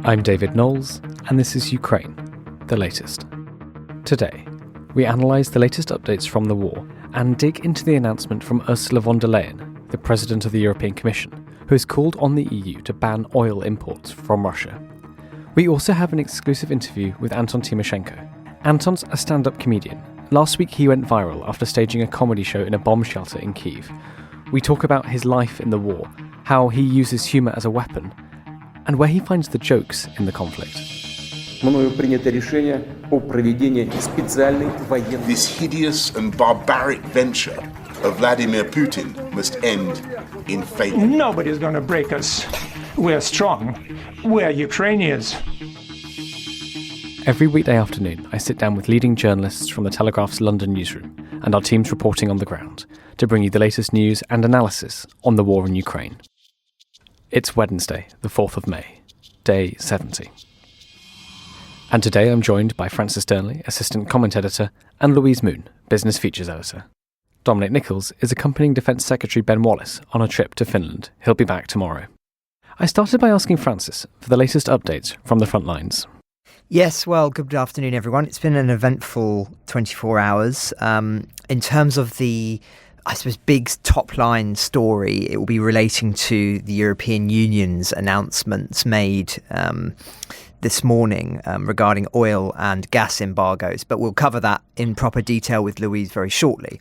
I'm David Knowles, and this is Ukraine, the latest. Today, we analyse the latest updates from the war and dig into the announcement from Ursula von der Leyen, the President of the European Commission, who has called on the EU to ban oil imports from Russia. We also have an exclusive interview with Anton Tymoshenko. Anton's a stand-up comedian. Last week he went viral after staging a comedy show in a bomb shelter in Kyiv. We talk about his life in the war, how he uses humour as a weapon, and where he finds the jokes in the conflict. This hideous and barbaric venture of Vladimir Putin must end in failure. Nobody's going to break us. We're strong. We're Ukrainians. Every weekday afternoon, I sit down with leading journalists from the Telegraph's London newsroom and our teams reporting on the ground to bring you the latest news and analysis on the war in Ukraine. It's Wednesday, the 4th of May, day 70. And today I'm joined by Francis Dearnley, Assistant Comment Editor, and Louise Moon, Business Features Editor. Dominic Nicholls is accompanying Defence Secretary Ben Wallace on a trip to Finland. He'll be back tomorrow. I started by asking Francis for the latest updates from the front lines. Yes, well, good afternoon, everyone. It's been an eventful 24 hours. In terms of the, I suppose, big top-line story, it will be relating to the European Union's announcements made this morning regarding oil and gas embargoes, but we'll cover that in proper detail with Louise very shortly.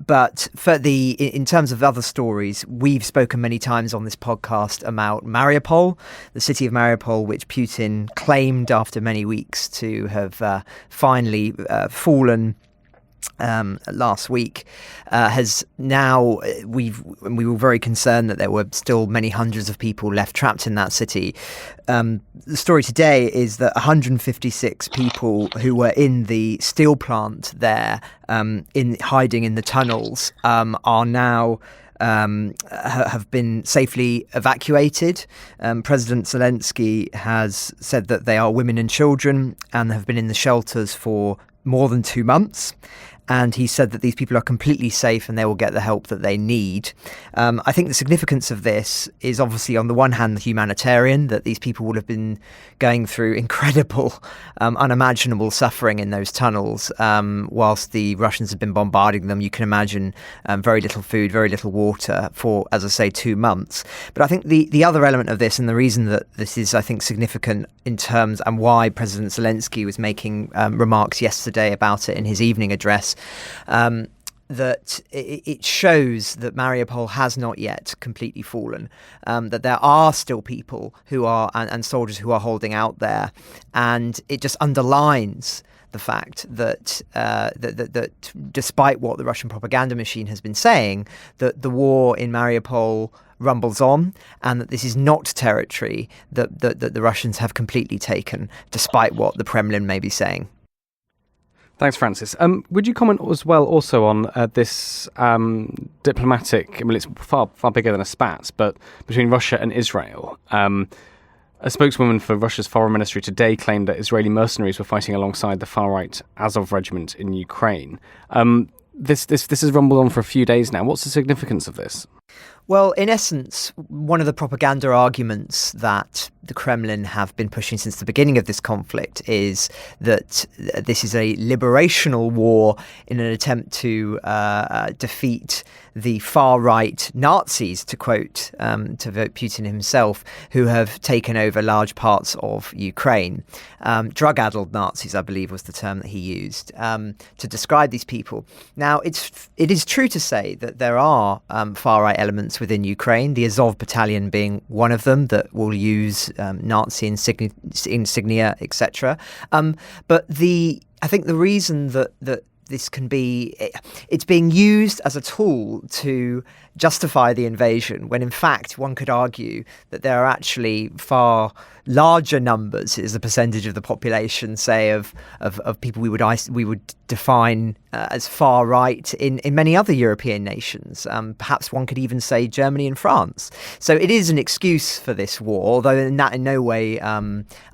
But in terms of other stories, we've spoken many times on this podcast about Mariupol, the city of Mariupol, which Putin claimed after many weeks to have finally fallen last week, has now, we were very concerned that there were still many hundreds of people left trapped in that city. The story today is that 156 people who were in the steel plant there, hiding in the tunnels, are now have been safely evacuated. President Zelensky has said that they are women and children and have been in the shelters for more than 2 months. And he said that these people are completely safe and they will get the help that they need. I think the significance of this is obviously, on the one hand, the humanitarian, that these people would have been going through incredible, unimaginable suffering in those tunnels whilst the Russians have been bombarding them. You can imagine very little food, very little water for, as I say, 2 months. But I think the other element of this, and the reason that this is, I think, significant in terms, and why President Zelensky was making remarks yesterday about it in his evening address, that it shows that Mariupol has not yet completely fallen, that there are still people who are and soldiers who are holding out there, and it just underlines the fact that that despite what the Russian propaganda machine has been saying, that the war in Mariupol rumbles on, and that this is not territory that the Russians have completely taken, despite what the Kremlin may be saying. Thanks, Francis. Would you comment as well also on this diplomatic, I mean, it's far bigger than a spat, but between Russia and Israel? A spokeswoman for Russia's foreign ministry today claimed that Israeli mercenaries were fighting alongside the far-right Azov regiment in Ukraine. This has rumbled on for a few days now. What's the significance of this? Well, in essence, one of the propaganda arguments that the Kremlin have been pushing since the beginning of this conflict is that this is a liberational war in an attempt to defeat the far-right Nazis, to quote Putin himself, who have taken over large parts of Ukraine. Drug-addled Nazis, I believe, was the term that he used to describe these people. Now, it is true to say that there are far-right elements within Ukraine, the Azov battalion being one of them that will use Nazi insignia, etc. But I think the reason that this can be, it's being used as a tool to justify the invasion, when in fact one could argue that there are actually far larger numbers, is the percentage of the population, say, of people we would define as far right in many other European nations. Perhaps one could even say Germany and France. So it is an excuse for this war, although in no way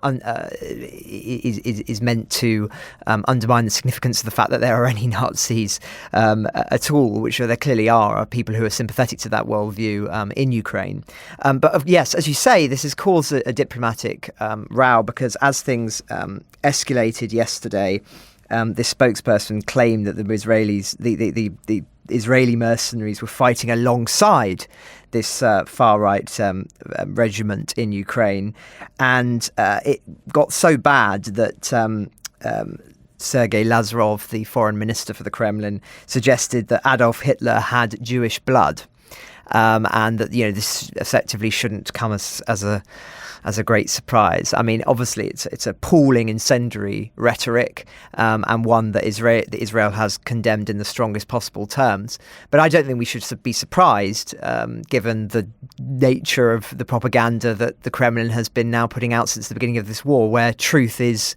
is meant to undermine the significance of the fact that there are any Nazis at all, which there clearly are people who are sympathising sympathetic to that worldview in Ukraine. But yes, as you say, this has caused a diplomatic row because as things escalated yesterday, this spokesperson claimed that the Israelis, the Israeli mercenaries were fighting alongside this far-right regiment in Ukraine. And it got so bad that Sergei Lavrov, the foreign minister for the Kremlin, suggested that Adolf Hitler had Jewish blood. And that, this effectively shouldn't come as a great surprise. I mean, obviously, it's appalling, incendiary rhetoric, and one that Israel has condemned in the strongest possible terms. But I don't think we should be surprised, given the nature of the propaganda that the Kremlin has been now putting out since the beginning of this war, where truth is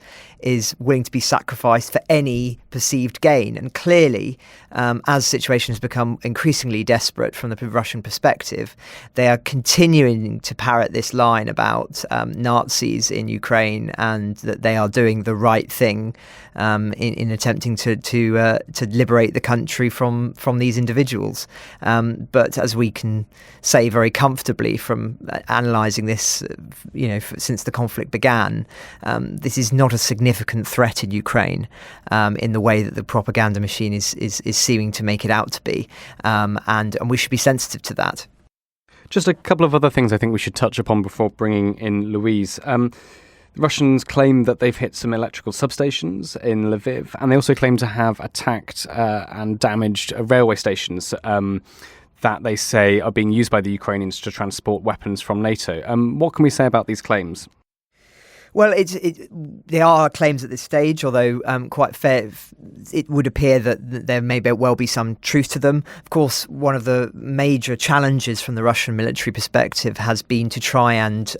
willing to be sacrificed for any perceived gain. And clearly, as situations become increasingly desperate from the Russian perspective, they are continuing to parrot this line about Nazis in Ukraine and that they are doing the right thing in attempting to liberate the country from these individuals. But as we can say very comfortably from analysing this, since the conflict began, this is not a significant threat in Ukraine in the way that the propaganda machine is seeming to make it out to be, and we should be sensitive to that. Just a couple of other things I think we should touch upon before bringing in Louise. The Russians claim that they've hit some electrical substations in Lviv, and they also claim to have attacked and damaged railway stations that they say are being used by the Ukrainians to transport weapons from NATO. What can we say about these claims? Well, they are claims at this stage, although quite fair. It would appear that there may well be some truth to them. Of course, one of the major challenges from the Russian military perspective has been to try and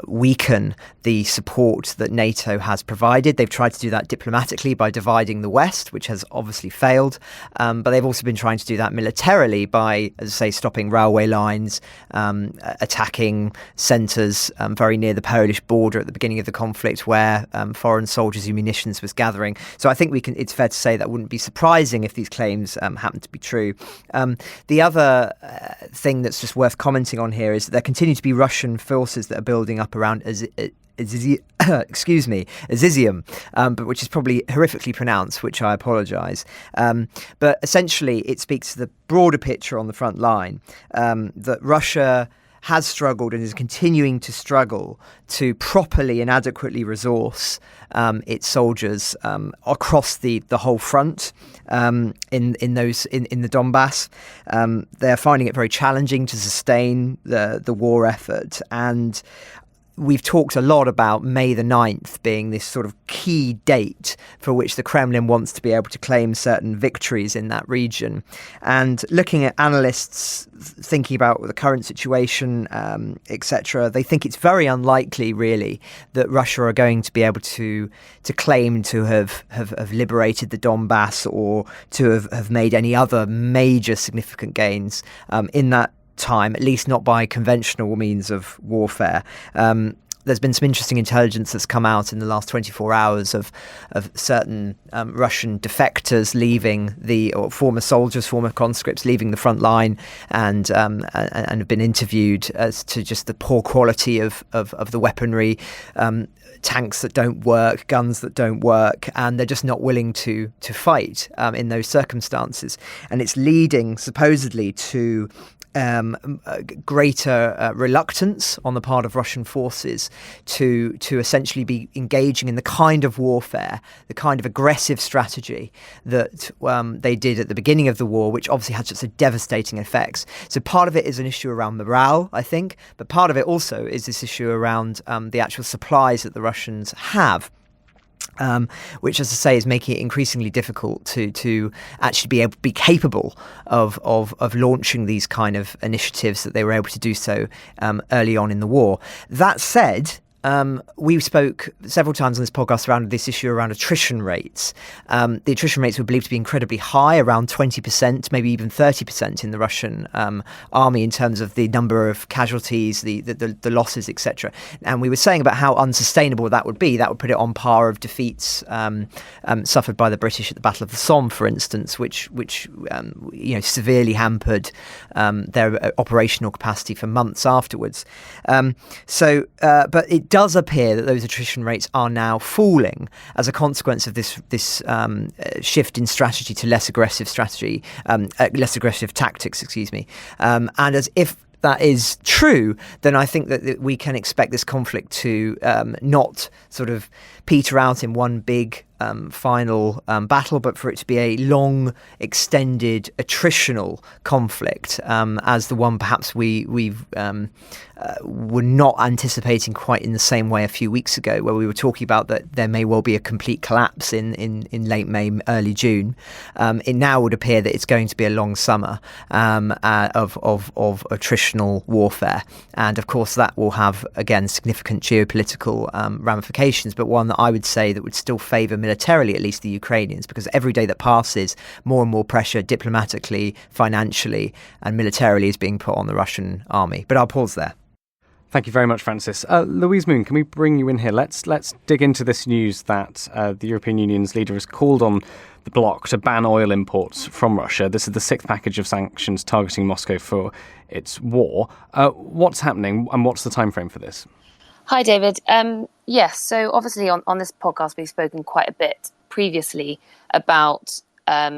weaken the support that NATO has provided. They've tried to do that diplomatically by dividing the West, which has obviously failed. But they've also been trying to do that militarily by, as I say, stopping railway lines, attacking centres very near the Polish border at the beginning of the conflict where foreign soldiers and munitions was gathering. So I think it's fair to say that wouldn't be surprising if these claims happen to be true. The other thing that's just worth commenting on here is that there continue to be Russian forces that are building up around Azizium, but which is probably horrifically pronounced, which I apologise. But essentially, it speaks to the broader picture on the front line that Russia has struggled and is continuing to struggle to properly and adequately resource its soldiers across the whole front in the Donbass. They're finding it very challenging to sustain the war effort, and we've talked a lot about May the 9th being this sort of key date for which the Kremlin wants to be able to claim certain victories in that region. And looking at analysts thinking about the current situation, etc., they think it's very unlikely, really, that Russia are going to be able to claim to have liberated the Donbass or to have made any other major significant gains in that time, at least not by conventional means of warfare. There's been some interesting intelligence that's come out in the last 24 hours of certain Russian defectors leaving or former soldiers, former conscripts leaving the front line and have been interviewed as to just the poor quality of the weaponry, tanks that don't work, guns that don't work, and they're just not willing to fight in those circumstances. And it's leading supposedly to greater reluctance on the part of Russian forces to essentially be engaging in the kind of warfare, the kind of aggressive strategy that they did at the beginning of the war, which obviously had such a devastating effects. So part of it is an issue around morale, I think, but part of it also is this issue around the actual supplies that the Russians have. Which, as I say, is making it increasingly difficult to actually be capable of launching these kind of initiatives that they were able to do so early on in the war. That said, we spoke several times on this podcast around this issue around attrition rates. The attrition rates were believed to be incredibly high, around 20%, maybe even 30% in the Russian army in terms of the number of casualties, the losses, etc. And we were saying about how unsustainable that would be. That would put it on par of defeats suffered by the British at the Battle of the Somme, for instance, which severely hampered their operational capacity for months afterwards. But it does appear that those attrition rates are now falling as a consequence of this shift in strategy to less aggressive tactics. And as if that is true, then I think that we can expect this conflict to not sort of peter out in one big final battle, but for it to be a long, extended, attritional conflict, as the one perhaps we were not anticipating quite in the same way a few weeks ago, where we were talking about that there may well be a complete collapse in late May, early June. It now would appear that it's going to be a long summer of attritional warfare, and of course that will have again significant geopolitical ramifications, but one that I would say that would still favour militarily at least the Ukrainians, because every day that passes, more and more pressure diplomatically, financially and militarily is being put on the Russian army. But I'll pause there. Thank you very much, Francis. Louise Moon, can we bring you in here? Let's dig into this news that the European Union's leader has called on the bloc to ban oil imports from Russia. This is the sixth package of sanctions targeting Moscow for its war. What's happening and what's the timeframe for this? Hi, David. Yes, so obviously on this podcast, we've spoken quite a bit previously about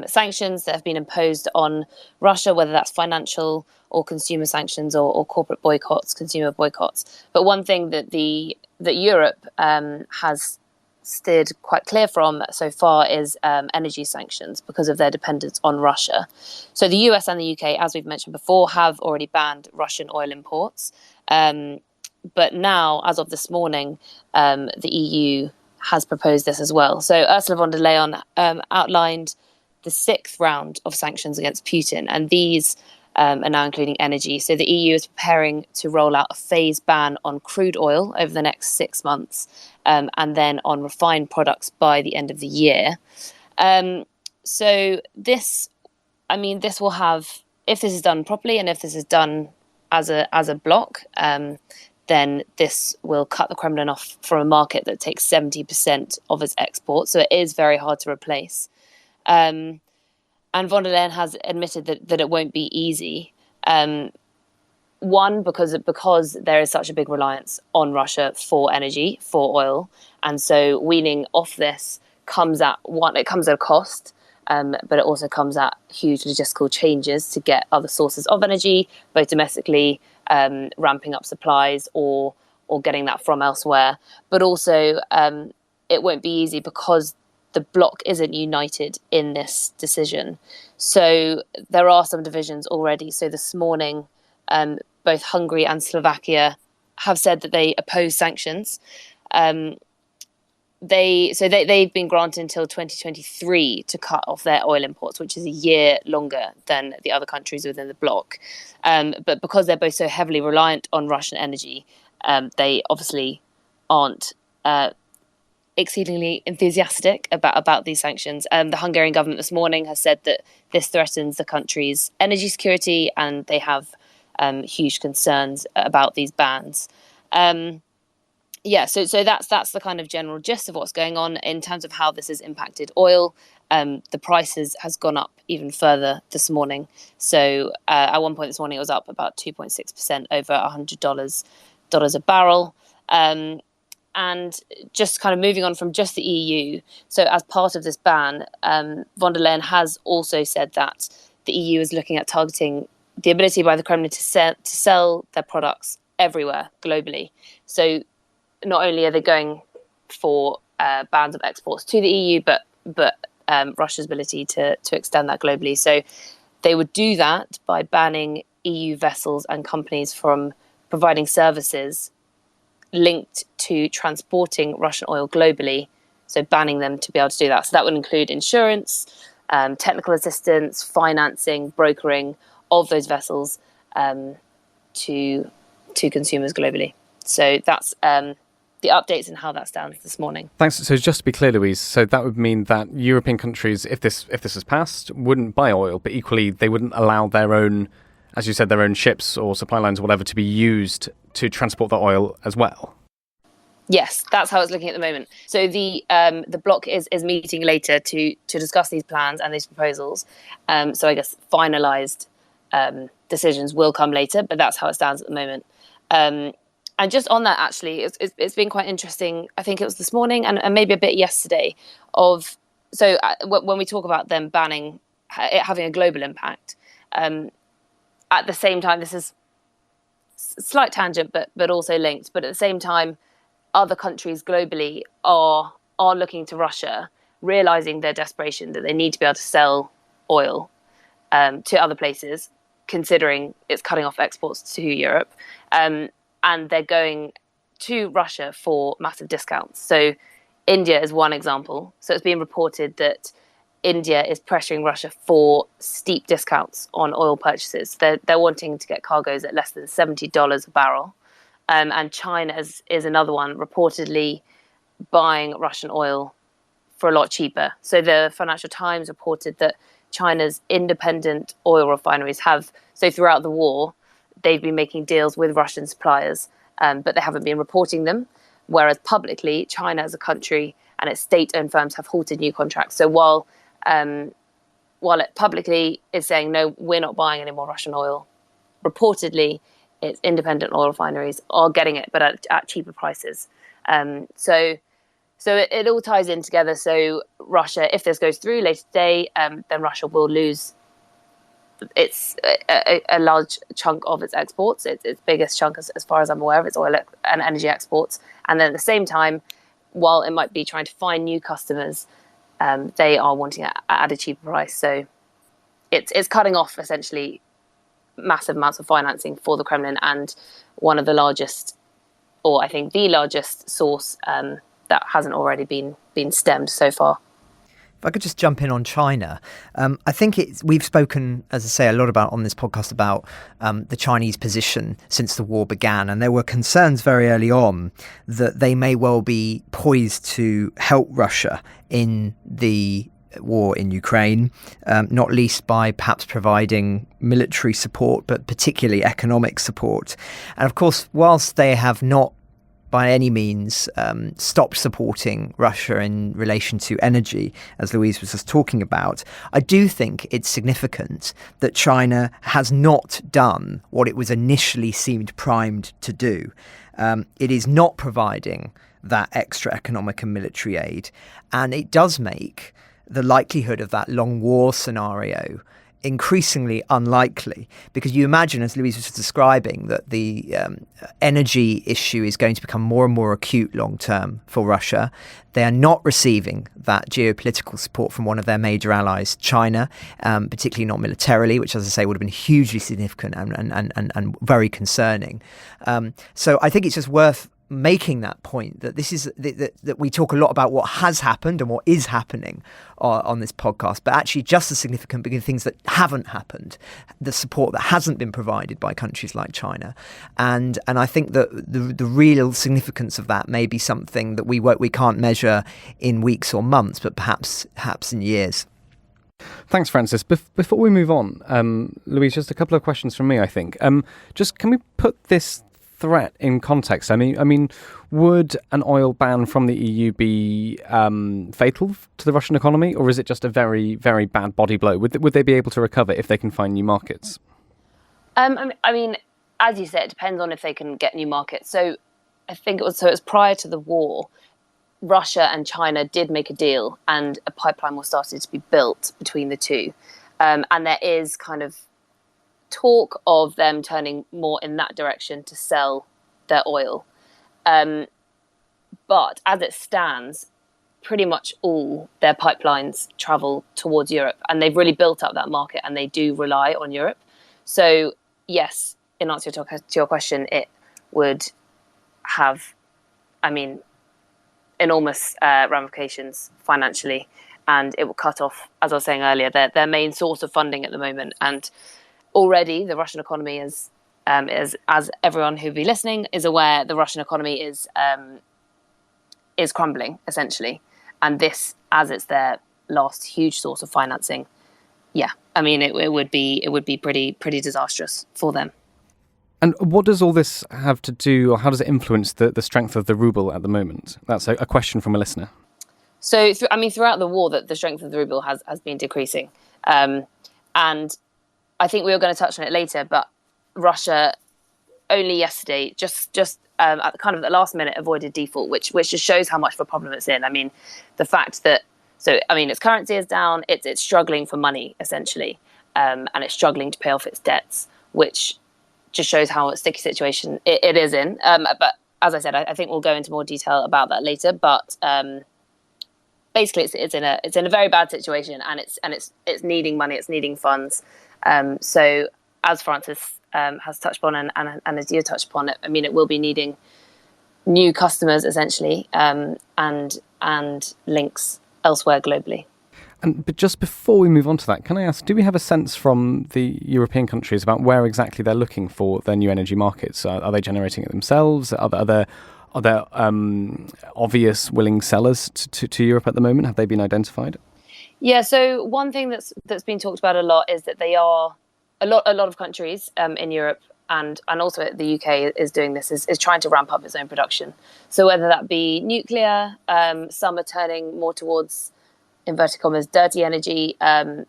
sanctions that have been imposed on Russia, whether that's financial or consumer sanctions or corporate boycotts, consumer boycotts. But one thing that Europe has steered quite clear from so far is energy sanctions because of their dependence on Russia. So the US and the UK, as we've mentioned before, have already banned Russian oil imports. But now, as of this morning, the EU has proposed this as well. So Ursula von der Leyen outlined the sixth round of sanctions against Putin, and these are now including energy. So the EU is preparing to roll out a phased ban on crude oil over the next 6 months, and then on refined products by the end of the year. So this will have, if this is done properly and if this is done as a bloc, then this will cut the Kremlin off from a market that takes 70% of its exports. So it is very hard to replace. And von der Leyen has admitted that it won't be easy. One, because there is such a big reliance on Russia for energy, for oil. And so weaning off this comes at a cost, but it also comes at huge logistical changes to get other sources of energy, both domestically, ramping up supplies or getting that from elsewhere. But also it won't be easy because the bloc isn't united in this decision. So there are some divisions already. So this morning, both Hungary and Slovakia have said that they oppose sanctions. They've been granted until 2023 to cut off their oil imports, which is a year longer than the other countries within the bloc. But because they're both so heavily reliant on Russian energy, they obviously aren't exceedingly enthusiastic about these sanctions. The Hungarian government this morning has said that this threatens the country's energy security, and they have huge concerns about these bans. So that's the kind of general gist of what's going on in terms of how this has impacted oil. The prices has gone up even further this morning. So at one point this morning, it was up about 2.6% over $100 a barrel. And just kind of moving on from just the EU. So as part of this ban, von der Leyen has also said that the EU is looking at targeting the ability by the Kremlin to sell their products everywhere globally. So not only are they going for bans of exports to the EU, but Russia's ability to extend that globally. So they would do that by banning EU vessels and companies from providing services linked to transporting Russian oil globally, so banning them to be able to do that. So that would include insurance, technical assistance, financing, brokering of those vessels to consumers globally. So that's the updates and how that stands this morning. Thanks. So just to be clear, Louise, so that would mean that European countries, if this is passed, wouldn't buy oil, but equally they wouldn't allow their own, as you said, their own ships or supply lines or whatever to be used to transport the oil as well. Yes, that's how it's looking at the moment. So the bloc is meeting later to discuss these plans and these proposals. So I guess finalised decisions will come later, but that's how it stands at the moment. And just on that, actually, it's been quite interesting. I think it was this morning and maybe a bit yesterday. When we talk about them banning it having a global impact, at the same time, this is a slight tangent, but also linked. But at the same time, other countries globally are looking to Russia, realizing their desperation that they need to be able to sell oil to other places, considering it's cutting off exports to Europe. And they're going to Russia for massive discounts. So India is one example. So it's been reported that India is pressuring Russia for steep discounts on oil purchases. They're wanting to get cargoes at less than $70 a barrel. And China is another one, reportedly buying Russian oil for a lot cheaper. So the Financial Times reported that China's independent oil refineries throughout the war, they've been making deals with Russian suppliers, but they haven't been reporting them. Whereas publicly, China as a country and its state-owned firms have halted new contracts. So while it publicly is saying, no, we're not buying any more Russian oil, reportedly, its independent oil refineries are getting it, but at cheaper prices. So it all ties in together. So Russia, if this goes through later today, then Russia will lose a large chunk of its exports, its biggest chunk as far as I'm aware of its oil and energy exports. And then at the same time, while it might be trying to find new customers, they are wanting it at a cheaper price. So it's cutting off essentially massive amounts of financing for the Kremlin, and one of the largest, or I think the largest source that hasn't already been stemmed so far. If I could just jump in on China, I think we've spoken, as I say, a lot about on this podcast about the Chinese position since the war began, and there were concerns very early on that they may well be poised to help Russia in the war in Ukraine, not least by perhaps providing military support, but particularly economic support. And of course, whilst they have not by any means stopped supporting Russia in relation to energy, as Louise was just talking about, I do think it's significant that China has not done what it was initially seemed primed to do. It is not providing that extra economic and military aid, and it does make the likelihood of that long war scenario increasingly unlikely, because you imagine, as Louise was describing, that the energy issue is going to become more and more acute long term for Russia. They are not receiving that geopolitical support from one of their major allies, China, particularly not militarily, which, as I say, would have been hugely significant and very concerning. So I think it's just worth making that point that this is that we talk a lot about what has happened and what is happening on this podcast, but actually just as significant because things that haven't happened, the support that hasn't been provided by countries like China, and I think that the real significance of that may be something that we can't measure in weeks or months, but perhaps in years. Thanks, Francis. Before we move on, Louise, just a couple of questions from me, I think. Just can we put this threat in context? I mean, would an oil ban from the EU be fatal to the Russian economy, or is it just a very, very bad body blow? Would they be able to recover if they can find new markets? I mean, as you said, it depends on if they can get new markets. So I think it was prior to the war, Russia and China did make a deal, and a pipeline was started to be built between the two. And there is kind of talk of them turning more in that direction to sell their oil. But as it stands, pretty much all their pipelines travel towards Europe, and they've really built up that market, and they do rely on Europe. So yes, in answer to your question, it would have, enormous ramifications financially, and it will cut off, as I was saying earlier, their main source of funding at the moment. And already the Russian economy is as everyone who'll be listening is aware, the Russian economy is is crumbling, essentially. And this, as it's their last huge source of financing, yeah, I mean, it would be pretty disastrous for them. And what does all this have to do, or how does it influence the strength of the ruble at the moment? That's a question from a listener. So, throughout the war, the strength of the ruble has been decreasing. And I think we were going to touch on it later, but Russia only yesterday, just at the kind of the last minute, avoided default, which just shows how much of a problem it's in. I mean, the fact that, its currency is down, it's struggling for money, essentially, and it's struggling to pay off its debts, which just shows how a sticky situation it is in. But as I said, I think we'll go into more detail about that later. But basically, it's in a very bad situation, and it's needing money, it's needing funds. So as Francis has touched upon, and as you touched upon it, I mean, it will be needing new customers essentially, and links elsewhere globally. But just before we move on to that, can I ask, do we have a sense from the European countries about where exactly they're looking for their new energy markets? Are they generating it themselves? Are there obvious willing sellers to Europe at the moment? Have they been identified? Yeah, so one thing that's been talked about a lot is that they are a lot of countries in Europe and also the UK is doing this, is trying to ramp up its own production. So whether that be nuclear, some are turning more towards, inverted commas, dirty energy,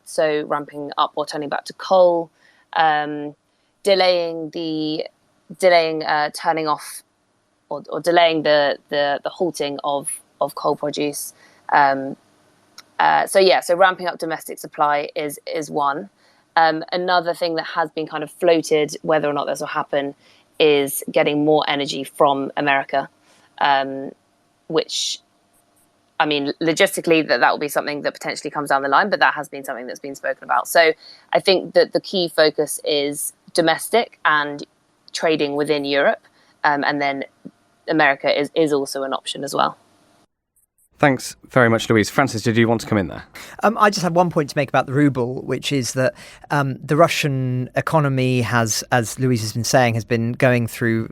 so ramping up or turning back to coal, delaying turning off or delaying the halting of coal produce. So ramping up domestic supply is one. Another thing that has been kind of floated, whether or not this will happen, is getting more energy from America, which, I mean, logistically, that will be something that potentially comes down the line, but that has been something that's been spoken about. So I think that the key focus is domestic and trading within Europe, and then America is also an option as well. Thanks very much, Louise. Francis, did you want to come in there? I just had one point to make about the ruble, which is that the Russian economy has, as Louise has been saying, has been going through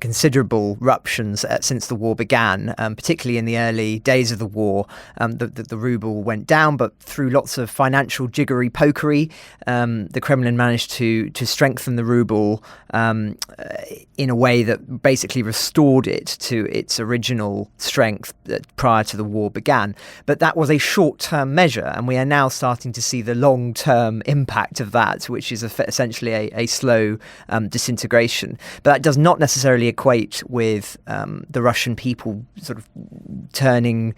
considerable ruptions since the war began, particularly in the early days of the war. The ruble went down, but through lots of financial jiggery-pokery, the Kremlin managed to strengthen the ruble in a way that basically restored it to its original strength prior to the war began. But that was a short-term measure, and we are now starting to see the long-term impact of that, which is essentially a slow disintegration. But that does not necessarily equate with the Russian people sort of turning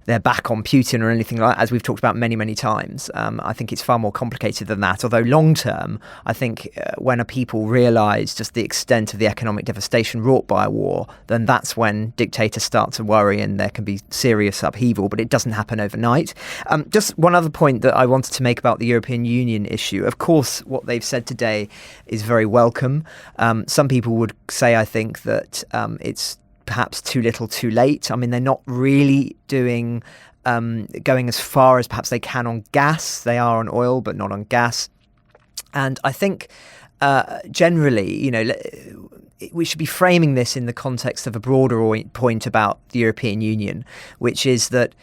their back on Putin or anything like that, as we've talked about many, many times. I think it's far more complicated than that, although long-term, I think when a people realise just the extent of the economic devastation wrought by a war, then that's when dictators start to worry and there can be serious upheaval, but it doesn't happen overnight. Just one other point that I wanted to make about the European Union issue. Of course, what they've said today is very welcome. Some people would say, I think, that it's perhaps too little too late. I mean, they're not really going as far as perhaps they can on gas. They are on oil, but not on gas. And I think generally, we should be framing this in the context of a broader point about the European Union, which is that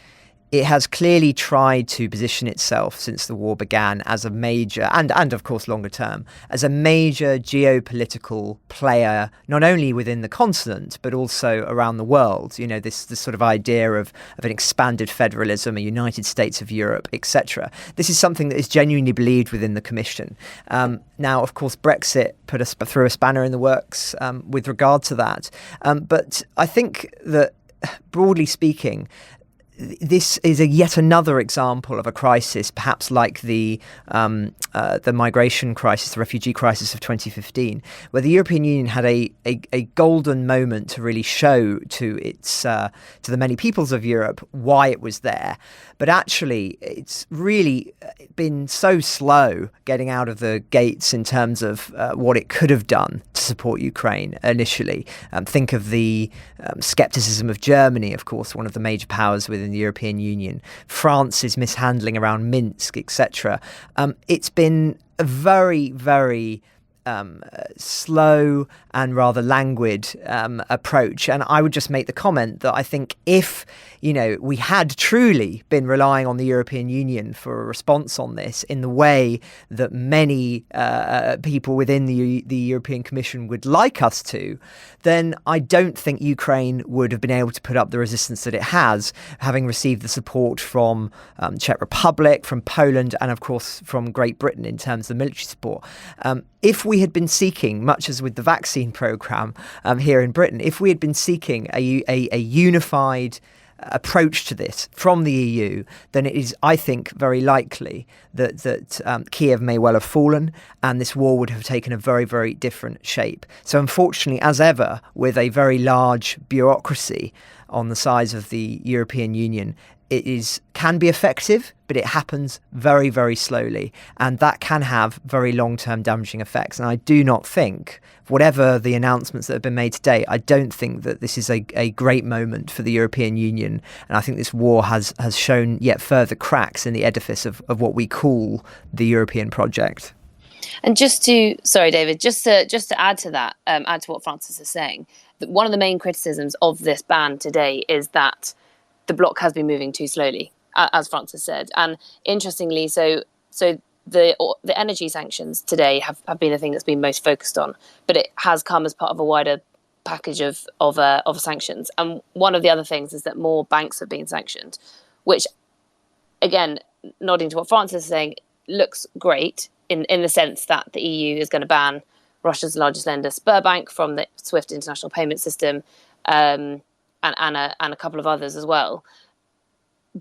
it has clearly tried to position itself since the war began as a major, and of course longer term, as a major geopolitical player, not only within the continent, but also around the world. This sort of idea of an expanded federalism, a United States of Europe, etc. This is something that is genuinely believed within the Commission. Now, of course, Brexit threw a spanner in the works with regard to that. But I think that, broadly speaking, this is yet another example of a crisis, perhaps like the migration crisis, the refugee crisis of 2015, where the European Union had a golden moment to really show to the many peoples of Europe why it was there. But actually, it's really been so slow getting out of the gates in terms of what it could have done to support Ukraine initially. Think of the scepticism of Germany, of course, one of the major powers within the European Union, France's mishandling around Minsk, etc. It's been a very, very slow and rather languid approach. And I would just make the comment that I think if, we had truly been relying on the European Union for a response on this in the way that many people within the European Commission would like us to, then I don't think Ukraine would have been able to put up the resistance that it has, having received the support from Czech Republic, from Poland, and of course from Great Britain in terms of military support. If we had been seeking, much as with the vaccine programme here in Britain, if we had been seeking a unified approach to this from the EU, then it is, I think, very likely that Kyiv may well have fallen and this war would have taken a very, very different shape. So unfortunately, as ever, with a very large bureaucracy on the size of the European Union, it can be effective, but it happens very, very slowly. And that can have very long-term damaging effects. And I do not think, whatever the announcements that have been made today, I don't think that this is a great moment for the European Union. And I think this war has shown yet further cracks in the edifice of what we call the European project. And sorry, David, just to add to that, add to what Francis is saying, that one of the main criticisms of this ban today is that the bloc has been moving too slowly, as Francis said. And interestingly, so the energy sanctions today have been the thing that's been most focused on, but it has come as part of a wider package of sanctions. And one of the other things is that more banks have been sanctioned, which, again, nodding to what Francis is saying, looks great in the sense that the EU is going to ban Russia's largest lender, Sberbank, from the SWIFT international payment system, and a couple of others as well.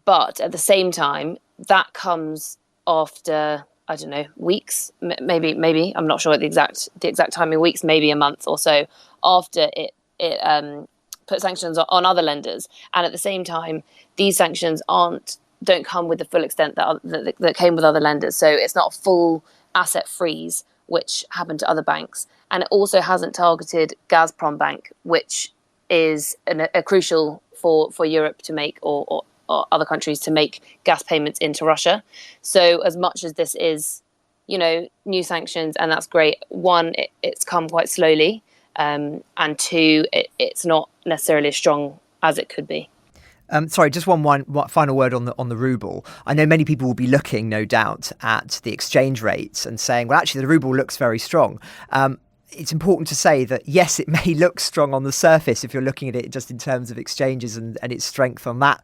But at the same time, that comes after, I don't know, weeks, maybe I'm not sure the exact timing, weeks, maybe a month or so after it put sanctions on other lenders. And at the same time, these sanctions don't come with the full extent that came with other lenders. So it's not a full asset freeze, which happened to other banks. And it also hasn't targeted Gazprom Bank, which is a crucial for Europe to make, or other countries to make gas payments into Russia. So as much as this is, new sanctions, and that's great, one, it's come quite slowly, and two, it's not necessarily as strong as it could be. Sorry, just one final word on the ruble. I know many people will be looking, no doubt, at the exchange rates and saying, well, actually, the ruble looks very strong. It's important to say that, yes, it may look strong on the surface if you're looking at it just in terms of exchanges and its strength on that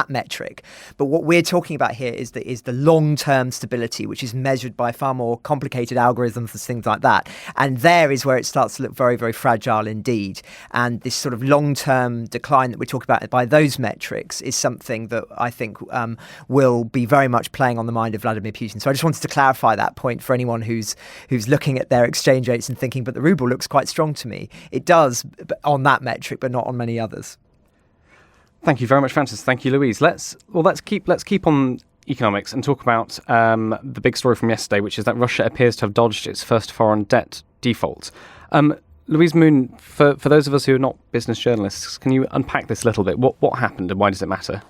metric. But what we're talking about here is the long-term stability, which is measured by far more complicated algorithms and things like that. And there is where it starts to look very, very fragile indeed. And this sort of long-term decline that we're talking about by those metrics is something that I think will be very much playing on the mind of Vladimir Putin. So I just wanted to clarify that point for anyone who's looking at their exchange rates and thinking, but the ruble looks quite strong to me. It does on that metric, but not on many others. Thank you very much, Francis. Thank you, Louise. Let's keep on economics and talk about the big story from yesterday, which is that Russia appears to have dodged its first foreign debt default. Louise Moon, for those of us who are not business journalists, can you unpack this a little bit? What happened and why does it matter?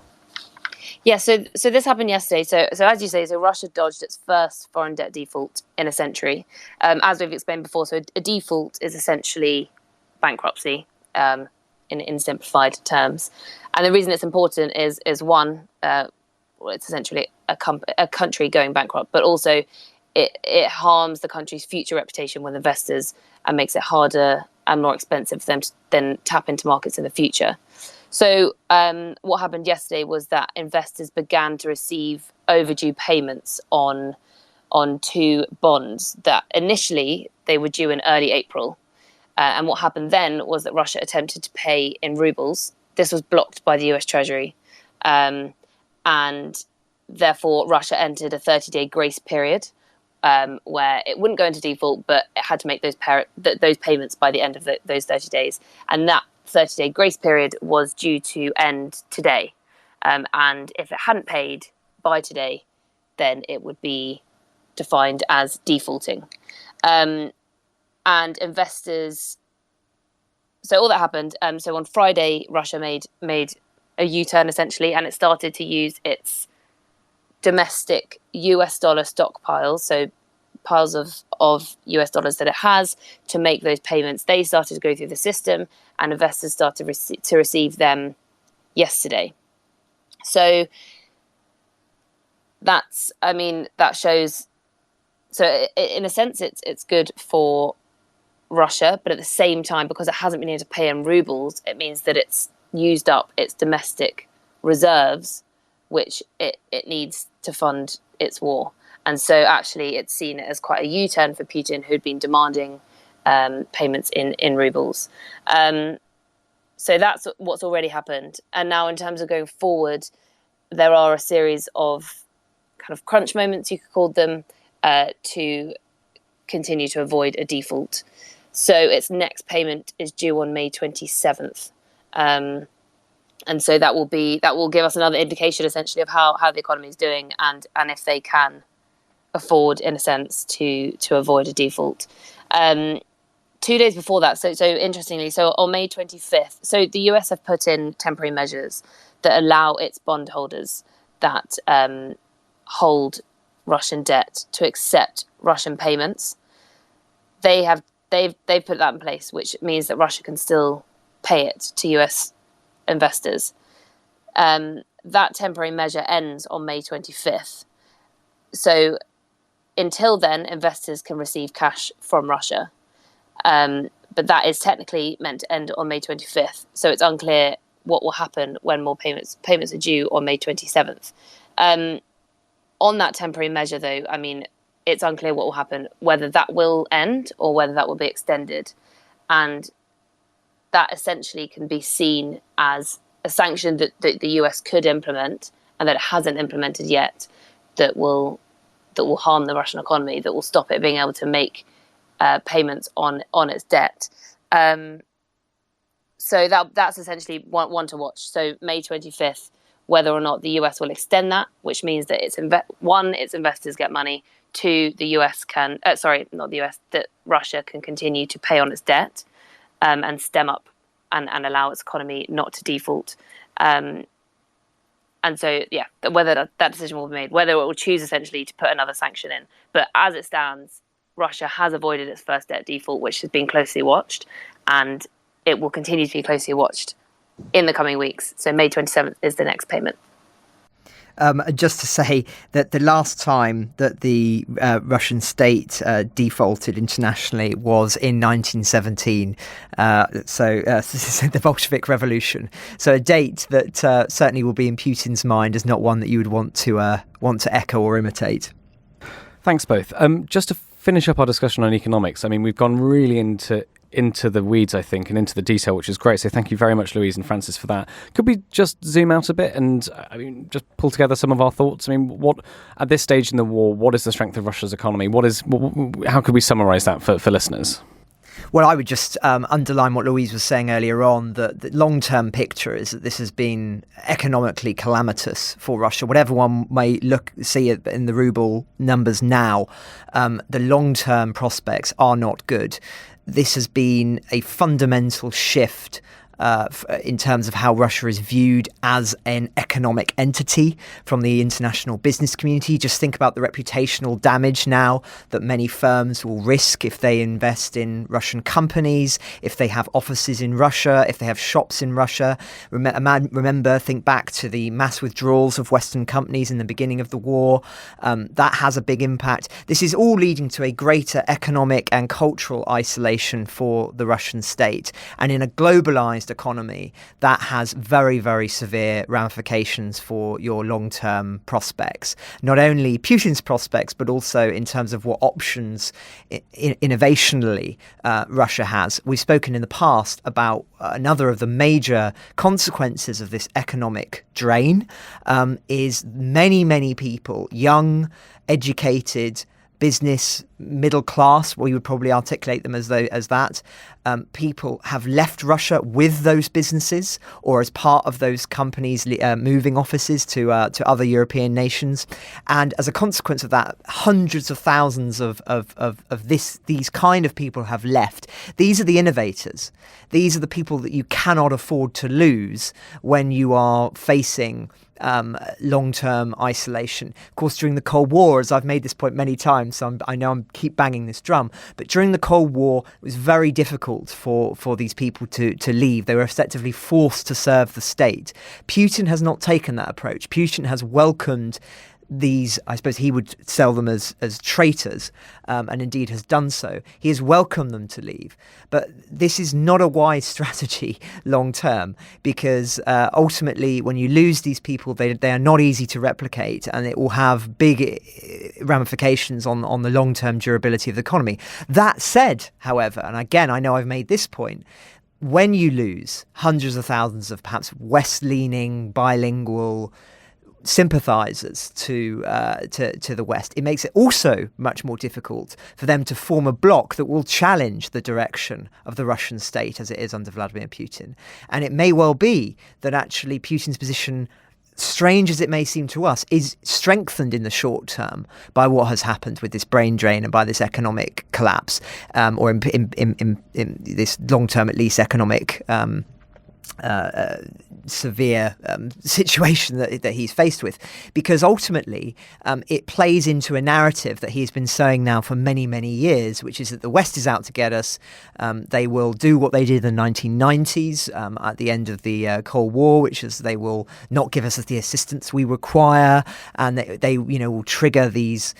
Yeah, so this happened yesterday. So as you say, Russia dodged its first foreign debt default in a century. As we've explained before, so a default is essentially bankruptcy. In simplified terms. And the reason it's important is one, it's essentially a country going bankrupt, but also it harms the country's future reputation with investors and makes it harder and more expensive for them to then tap into markets in the future. So what happened yesterday was that investors began to receive overdue payments on two bonds that initially they were due in early April. And what happened then was that Russia attempted to pay in rubles. This was blocked by the US Treasury. And therefore, Russia entered a 30-day grace period where it wouldn't go into default, but it had to make those payments by the end of those 30 days. And that 30-day grace period was due to end today. And if it hadn't paid by today, then it would be defined as defaulting. And investors, so all that happened. So on Friday, Russia made a U-turn essentially, and it started to use its domestic US dollar stockpiles, so piles of US dollars that it has to make those payments. They started to go through the system, and investors started to receive them yesterday. So that shows. So in a sense, it's good for Russia, but at the same time, because it hasn't been able to pay in rubles, it means that it's used up its domestic reserves, which it needs to fund its war. And so actually it's seen as quite a U-turn for Putin, who'd been demanding payments in rubles. So that's what's already happened. And now in terms of going forward, there are a series of kind of crunch moments, you could call them, to continue to avoid a default. So its next payment is due on May 27th. And so that will give us another indication essentially of how the economy is doing and if they can afford, in a sense, to avoid a default. 2 days before that, so interestingly, so on May 25th, so the US have put in temporary measures that allow its bondholders that hold Russian debt to accept Russian payments. They've put that in place, which means that Russia can still pay it to US investors. That temporary measure ends on May 25th. So until then, investors can receive cash from Russia. But that is technically meant to end on May 25th. So it's unclear what will happen when more payments are due on May 27th. On that temporary measure, though, I mean, it's unclear what will happen, whether that will end or whether that will be extended. And that essentially can be seen as a sanction that the US could implement and that it hasn't implemented yet, that will harm the Russian economy, that will stop it being able to make payments on its debt. So that's essentially one to watch. So May 25th, whether or not the US will extend that, which means that its investors get money. 2, the US that Russia can continue to pay on its debt and stem up and allow its economy not to default. And so, yeah, whether that decision will be made, whether it will choose essentially to put another sanction in. But as it stands, Russia has avoided its first debt default, which has been closely watched, and it will continue to be closely watched in the coming weeks. So May 27th is the next payment. Just to say that the last time that the Russian state defaulted internationally was in 1917. So this is the Bolshevik Revolution. So a date that certainly will be in Putin's mind is not one that you would want to echo or imitate. Thanks both. Just to finish up our discussion on economics, I mean, we've gone really into the weeds, I think, and into the detail, which is great. So thank you very much, Louise and Francis, for that. Could we just zoom out a bit and, just pull together some of our thoughts? I mean, what at this stage in the war, what is the strength of Russia's economy? How could we summarise that for listeners? Well, I would just underline what Louise was saying earlier on, that the long-term picture is that this has been economically calamitous for Russia. Whatever one may see it in the ruble numbers now, the long-term prospects are not good. This has been a fundamental shift in terms of how Russia is viewed as an economic entity from the international business community. Just think about the reputational damage now that many firms will risk if they invest in Russian companies, if they have offices in Russia, if they have shops in Russia. Think back to the mass withdrawals of Western companies in the beginning of the war. That has a big impact. This is all leading to a greater economic and cultural isolation for the Russian state. And in a globalized economy, that has very, very severe ramifications for your long-term prospects. Not only Putin's prospects, but also in terms of what options innovationally Russia has. We've spoken in the past about another of the major consequences of this economic drain is many, many people, young, educated, business, middle class, we would probably articulate them as that. People have left Russia with those businesses or as part of those companies moving offices to other European nations. And as a consequence of that, hundreds of thousands of these kind of people have left. These are the innovators. These are the people that you cannot afford to lose when you are facing long-term isolation. Of course, during the Cold War, as I've made this point many times, so I know I keep banging this drum, but during the Cold War, it was very difficult for these people to leave. They were effectively forced to serve the state. Putin has not taken that approach. Putin has welcomed these, I suppose he would sell them as traitors, and indeed has done so. He has welcomed them to leave. But this is not a wise strategy long term, because ultimately when you lose these people, they are not easy to replicate, and it will have big ramifications on the long-term durability of the economy. That said, however, and again, I know I've made this point, when you lose hundreds of thousands of perhaps West-leaning, bilingual sympathizers to the West, it makes it also much more difficult for them to form a bloc that will challenge the direction of the Russian state as it is under Vladimir Putin. And it may well be that actually Putin's position, strange as it may seem to us, is strengthened in the short term by what has happened with this brain drain and by this economic collapse, or in this long-term, at least, economic severe situation that he's faced with, because ultimately it plays into a narrative that he's been sowing now for many, many years, which is that the West is out to get us. They will do what they did in the 1990s at the end of the Cold War, which is they will not give us the assistance we require, and they will trigger these,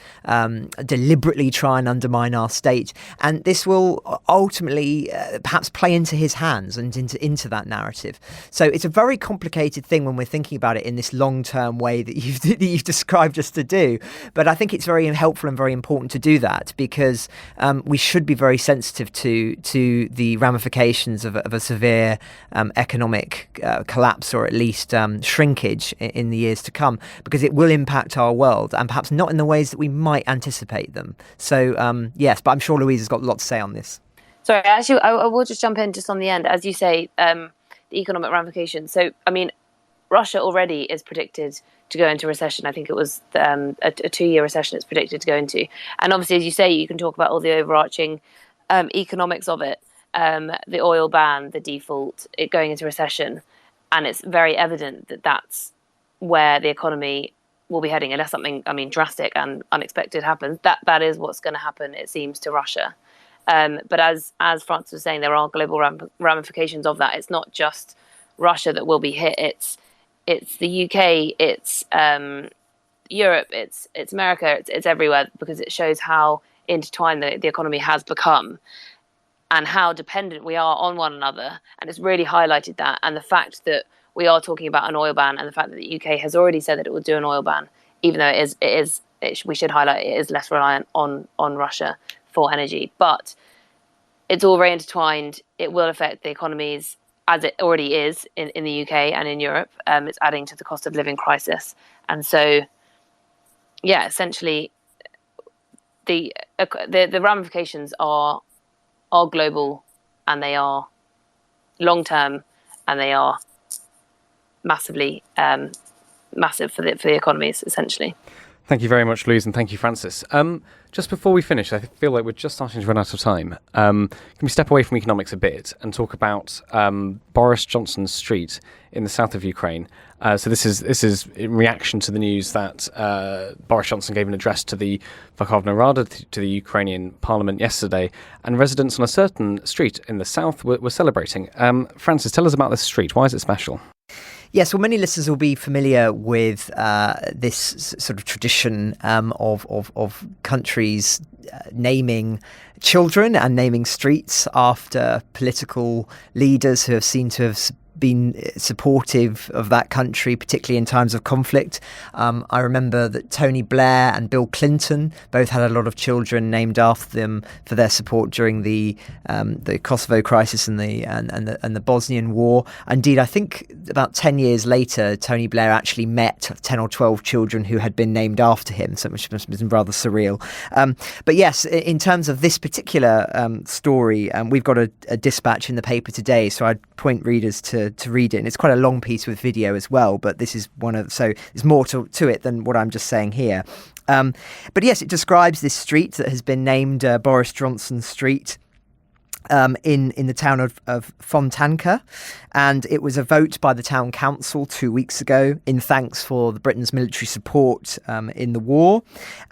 deliberately try and undermine our state, and this will ultimately perhaps play into his hands and into that narrative. So it's a very complicated thing when we're thinking about it in this long-term way that you've described us to do. But I think it's very helpful and very important to do that, because we should be very sensitive to the ramifications of a severe economic collapse, or at least shrinkage in the years to come, because it will impact our world, and perhaps not in the ways that we might anticipate them. So yes, but I'm sure Louise has got a lot to say on this. Sorry, actually, I will just jump in just on the end. As you say, the economic ramifications. So, I mean, Russia already is predicted to go into recession. I think it was a 2-year recession it's predicted to go into. And obviously, as you say, you can talk about all the overarching economics of it, the oil ban, the default, it going into recession. And it's very evident that that's where the economy will be heading, unless something, drastic and unexpected happens. That is what's going to happen, it seems, to Russia. But as Francis was saying, there are global ramifications of that. It's not just Russia that will be hit. It's the UK, it's Europe, it's America, it's everywhere, because it shows how intertwined the economy has become and how dependent we are on one another. And it's really highlighted that. And the fact that we are talking about an oil ban, and the fact that the UK has already said that it will do an oil ban, even though we should highlight it is less reliant on Russia for energy. But it's all very intertwined. It will affect the economies, as it already is in the UK and in Europe. It's adding to the cost of living crisis. And so, yeah, essentially, the ramifications are global, and they are long-term, and they are massive for the economies, essentially. Thank you very much, Louise, and thank you, Francis. Just before we finish, I feel like we're just starting to run out of time. Can we step away from economics a bit and talk about Boris Johnson's street in the south of Ukraine? So this is in reaction to the news that Boris Johnson gave an address to the Verkhovna Rada, to the Ukrainian parliament yesterday, and residents on a certain street in the south were celebrating. Francis, tell us about this street. Why is it special? Yes, well, many listeners will be familiar with this sort of tradition of countries naming children and naming streets after political leaders who have seen to have been supportive of that country, particularly in times of conflict. I remember that Tony Blair and Bill Clinton both had a lot of children named after them for their support during the Kosovo crisis and the Bosnian War. Indeed, I think about 10 years later, Tony Blair actually met 10 or 12 children who had been named after him, so which must have been rather surreal. But yes, in terms of this particular story, we've got a dispatch in the paper today, so I'd point readers to read it, and it's quite a long piece with video as well, but this is so there's more to it than what I'm just saying here. But yes, it describes this street that has been named Boris Johnson Street. in the town of Fontanka, and it was a vote by the town council 2 weeks ago in thanks for Britain's military support in the war.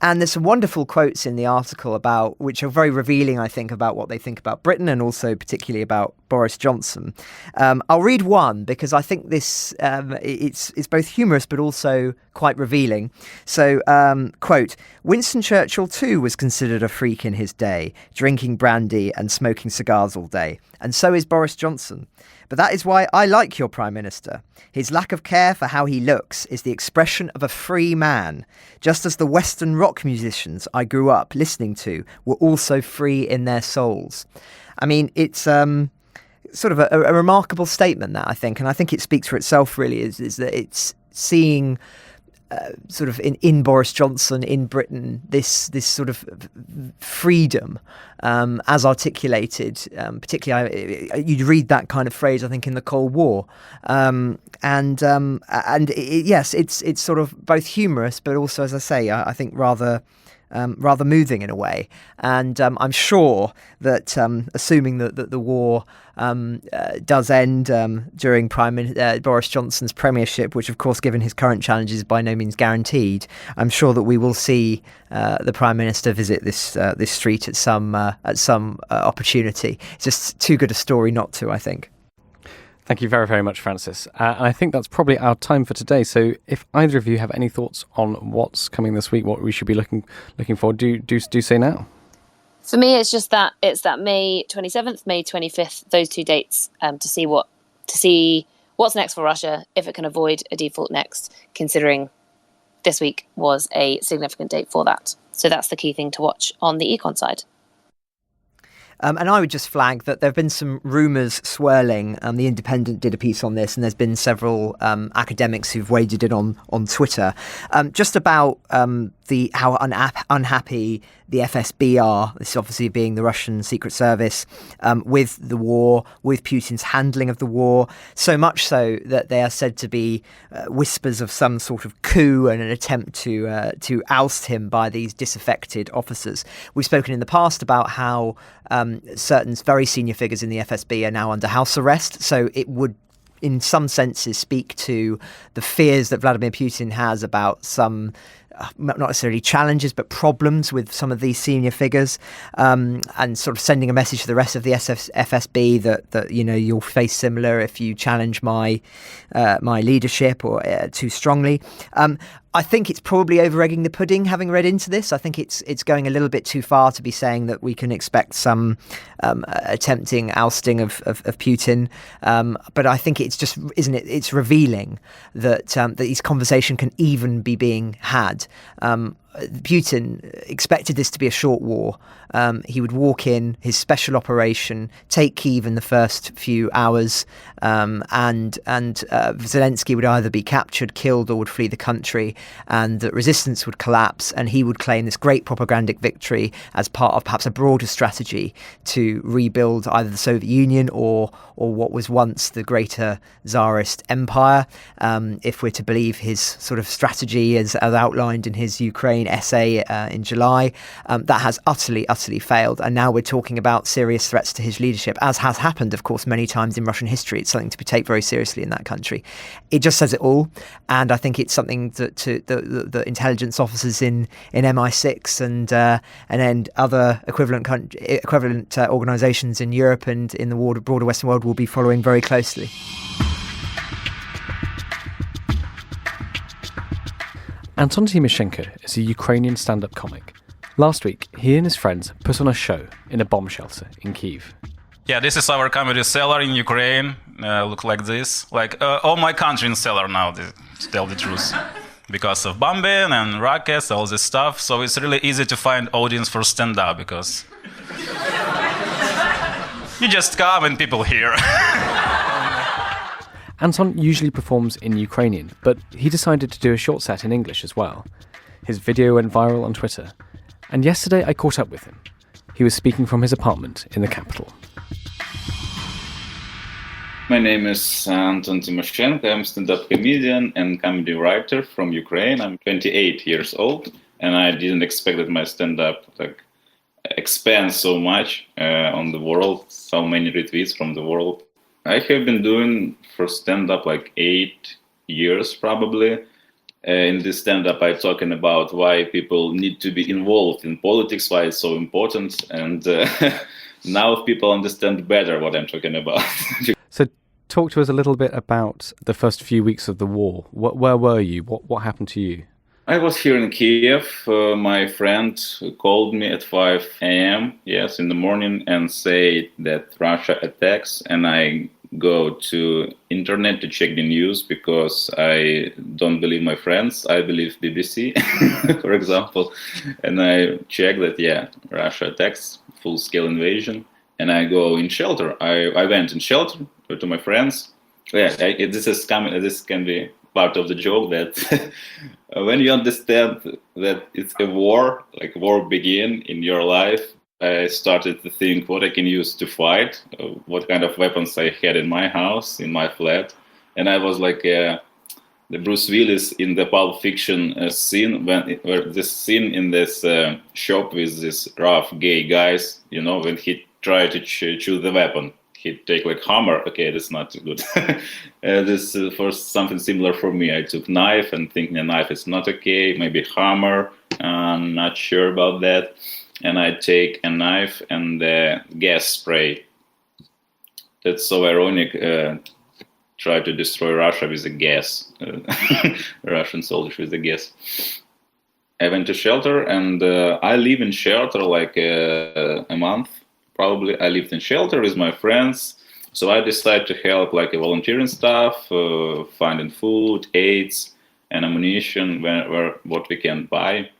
And there's some wonderful quotes in the article which are very revealing, I think, about what they think about Britain and also particularly about Boris Johnson. I'll read one because I think this it's both humorous but also quite revealing. So, quote, Winston Churchill too was considered a freak in his day, drinking brandy and smoking cigars all day. And so is Boris Johnson. But that is why I like your Prime Minister. His lack of care for how he looks is the expression of a free man, just as the Western rock musicians I grew up listening to were also free in their souls. I mean, it's sort of a remarkable statement, that, I think, and I think it speaks for itself, really, is that it's seeing sort of in Boris Johnson, in Britain, this sort of freedom as articulated, particularly you'd read that kind of phrase, I think, in the Cold War, yes, it's sort of both humorous, but also, as I say, I think rather moving in a way. And I'm sure that, assuming that the war does end during Boris Johnson's premiership, which, of course, given his current challenges, is by no means guaranteed, I'm sure that we will see the Prime Minister visit this street at some opportunity. It's just too good a story not to, I think. Thank you very, very much, Francis. And I think that's probably our time for today. So if either of you have any thoughts on what's coming this week, what we should be looking for, do say now. For me, it's just that May 27th, May 25th, those two dates, to see what's next for Russia, if it can avoid a default next, considering this week was a significant date for that. So that's the key thing to watch on the econ side. And I would just flag that there have been some rumours swirling. The Independent did a piece on this, and there's been several academics who've waded in on Twitter, just about how unhappy the FSB are, this obviously being the Russian Secret Service, with the war, with Putin's handling of the war, so much so that they are said to be whispers of some sort of coup and an attempt to oust him by these disaffected officers. We've spoken in the past about how certain very senior figures in the FSB are now under house arrest, so it would in some senses speak to the fears that Vladimir Putin has about some not necessarily challenges, but problems with some of these senior figures, and sort of sending a message to the rest of the FSB that you'll face similar if you challenge my leadership or too strongly. I think it's probably over-egging the pudding, having read into this. I think it's going a little bit too far to be saying that we can expect some attempting ousting of Putin. But I think it's just, isn't it? It's revealing that this conversation can even be being had. Putin expected this to be a short war. He would walk in, his special operation, take Kyiv in the first few hours, and Zelensky would either be captured, killed, or would flee the country, and the resistance would collapse, and he would claim this great propagandic victory as part of perhaps a broader strategy to rebuild either the Soviet Union or what was once the greater Tsarist empire, if we're to believe his sort of strategy as outlined in his Ukraine essay in July. That has utterly failed, and now we're talking about serious threats to his leadership, as has happened, of course, many times in Russian history. It's something to be taken very seriously in that country. It just says it all, and I think it's something that the intelligence officers in MI6 and other equivalent organisations in Europe and in the broader Western world will be following very closely. Anton Tymoshenko is a Ukrainian stand-up comic. Last week, he and his friends put on a show in a bomb shelter in Kyiv. Yeah, this is our comedy cellar in Ukraine. Look like this. Like all my country in cellar now, to tell the truth. Because of bombing and rockets, all this stuff. So it's really easy to find audience for stand-up because you just come and people hear. Anton usually performs in Ukrainian, but he decided to do a short set in English as well. His video went viral on Twitter, and yesterday I caught up with him. He was speaking from his apartment in the capital. My name is Anton Tymoshenko. I'm a stand-up comedian and comedy writer from Ukraine. I'm 28 years old, and I didn't expect that my stand-up expand so much on the world, so many retweets from the world. I have been doing for stand-up like 8 years probably. In this stand-up, I'm talking about why people need to be involved in politics, why it's so important, and now people understand better what I'm talking about. So talk to us a little bit about the first few weeks of the war. Where were you? What happened to you? I was here in Kyiv. My friend called me at 5 a.m., yes, in the morning, and said that Russia attacks, and I go to internet to check the news because I don't believe my friends. I believe BBC, for example, and I check that, yeah, Russia attacks, full-scale invasion, and I go in shelter. I went in shelter to my friends. Yeah, this can be part of the joke that when you understand that it's a war, like war begin in your life, I started to think what I can use to fight, what kind of weapons I had in my house, in my flat. And I was like the Bruce Willis in the Pulp Fiction scene, where this scene in this shop with this rough gay guys, you know, when he tried to choose the weapon. He'd take like hammer. Okay, that's not good. This for something similar for me. I took knife and thinking a knife is not okay. Maybe hammer. I'm not sure about that. And I take a knife and gas spray. That's so ironic. Try to destroy Russia with a gas. Russian soldiers with a gas. I went to shelter and I live in shelter like a month. Probably I lived in shelter with my friends, so I decided to help like a volunteering stuff, finding food, aids, and ammunition, where what we can buy.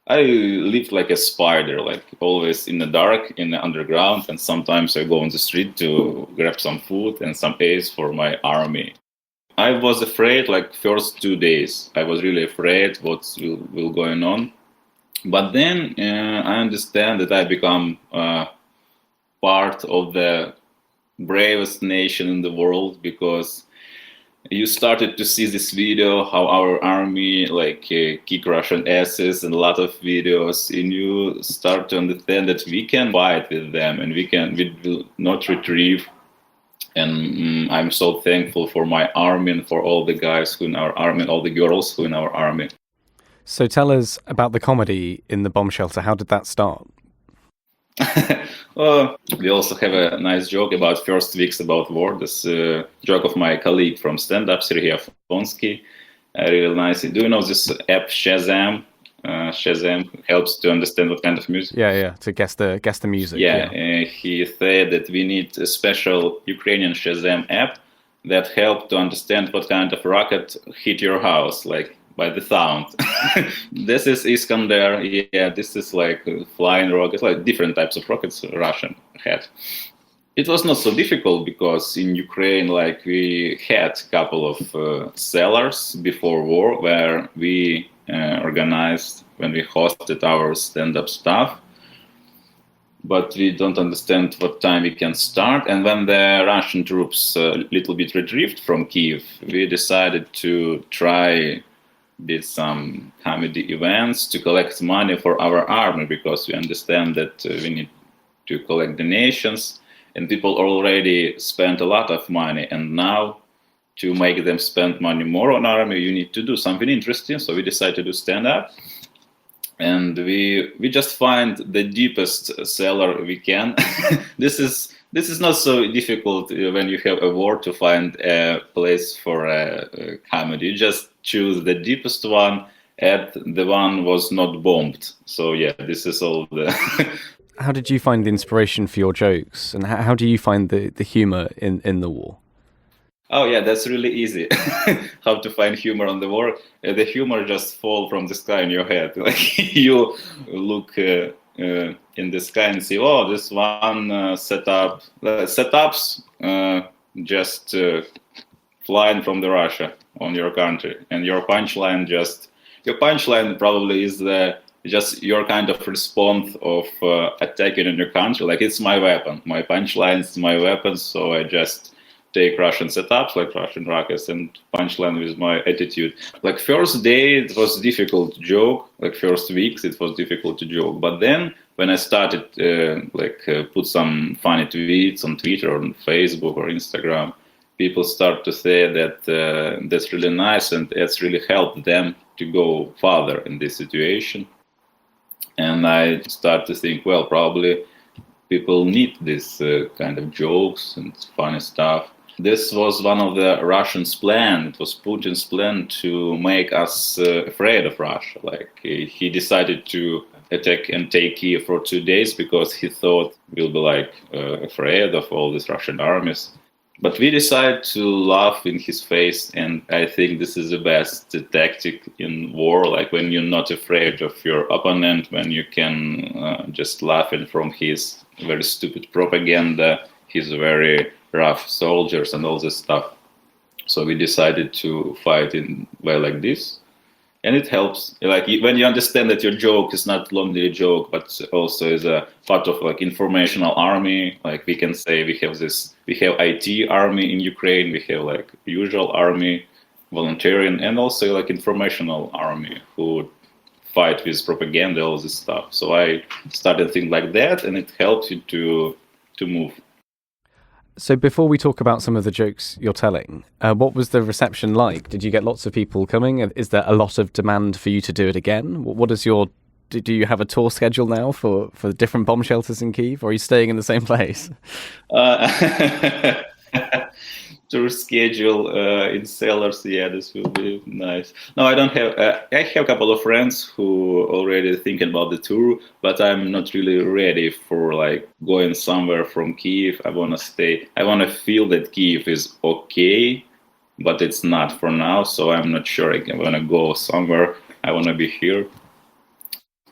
I lived like a spider, like always in the dark, in the underground, and sometimes I go on the street to grab some food and some aids for my army. I was afraid like first 2 days. I was really afraid what will going on, but then I understand that I become part of the bravest nation in the world, because you started to see this video how our army like kick Russian asses and a lot of videos, and you start to understand that we can fight with them and we will not retrieve. And I'm so thankful for my army and for all the guys who in our army, all the girls who in our army. So tell us about the comedy in the bomb shelter. How did that start? We also have a nice joke about first weeks about war. This joke of my colleague from stand-up, Sergei Afonsky. Really nice. Do you know this app Shazam? Shazam helps to understand what kind of music. Yeah, to guess the music. Yeah. He said that we need a special Ukrainian Shazam app that help to understand what kind of rocket hit your house, like by the sound. This is Iskander. Yeah, this is like flying rockets, like different types of rockets Russian had. It was not so difficult because in Ukraine, like we had a couple of cellars before war where we organized when we hosted our stand-up stuff. But we don't understand what time we can start. And when the Russian troops a little bit retrieved from Kyiv, we decided to try did some comedy events to collect money for our army, because we understand that we need to collect donations, and people already spent a lot of money, and now to make them spend money more on army, you need to do something interesting. So we decided to do stand-up, and we just find the deepest cellar we can. This is not so difficult when you have a war to find a place for a comedy. You just choose the deepest one, and the one was not bombed. So yeah, this is all the... How did you find the inspiration for your jokes, and how do you find the humour in the war? Oh yeah, that's really easy. How to find humor on the war? The humor just fall from the sky in your head. Like you look in the sky and see, oh, this one setups just flying from the Russia on your country, and your punchline probably is just your kind of response of attacking in your country. Like, it's my weapon, my punchline is my weapon, so I just take Russian setups like Russian rockets and punchline with my attitude. Like first day it was difficult to joke, like first weeks it was difficult to joke, but then when I started put some funny tweets on Twitter or on Facebook or Instagram, people start to say that that's really nice and it's really helped them to go further in this situation. And I start to think, well, probably people need this kind of jokes and funny stuff. This was one of the Russians' plan. It was Putin's plan to make us afraid of Russia. Like he decided to attack and take Kyiv for 2 days because he thought we'll be afraid of all these Russian armies. But we decided to laugh in his face, and I think this is the best tactic in war. Like when you're not afraid of your opponent, when you can just laugh from his very stupid propaganda, his very rough soldiers and all this stuff. So we decided to fight in way like this. And it helps, like when you understand that your joke is not only a joke, but also is a part of informational army. Like we can say we have IT army in Ukraine, we have usual army, volunteering, and also informational army who fight with propaganda, all this stuff. So I started thinking like that, and it helps you to move. So before we talk about some of the jokes you're telling, what was the reception like? Did you get lots of people coming? Is there a lot of demand for you to do it again? What is do you have a tour schedule now for different bomb shelters in Kyiv, or are you staying in the same place? Tour schedule in cellars, yeah, this will be nice. No, I don't have. I have a couple of friends who already thinking about the tour, but I'm not really ready for going somewhere from Kyiv. I want to stay. I want to feel that Kyiv is okay, but it's not for now. So I'm not sure I want to go somewhere. I want to be here